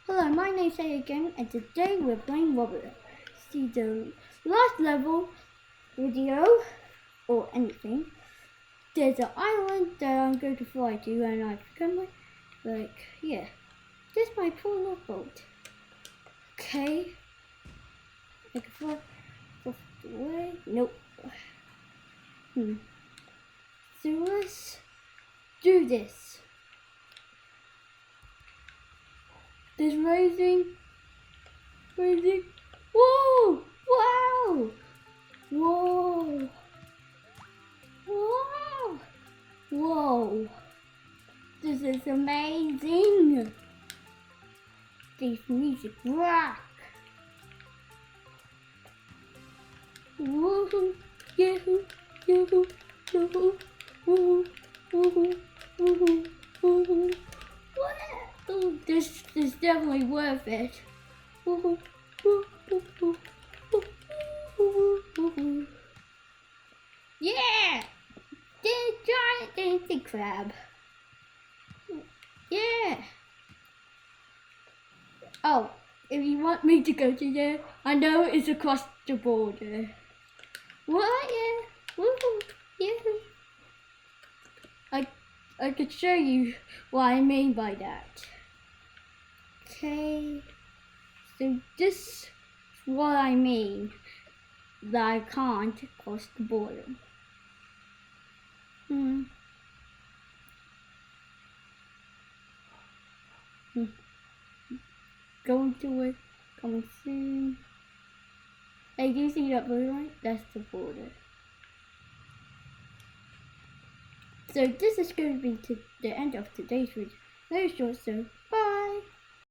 Hello, my name's A again, and today we're playing Wobbly. See the last level video or anything. There's an island that I'm going to fly to, and I've become yeah. This is my poor little boat. Okay, I can fly off the way. Nope. So let's do this. This rising. Whoa! Wow! Whoa! Whoa! Whoa! This is amazing! This music rock! Woohoo! Yahoo! Yahoo! Yahoo! Woohoo! Woohoo! Woohoo! Woohoo! What? Oh, this is definitely worth it. Woohoo! Woohoo! Woohoo! Yeah! The giant dancing crab. Yeah! Oh, if you want me to go to there, I know it's across the border. What? Yeah! Woohoo! Yeah! I could show you what I mean by that. Okay, so this is what I mean that I can't cross the border. Going to it, coming soon. Hey, do you see that blue line? That's the border. So this is going to be the end of today's video. Very short, so bye.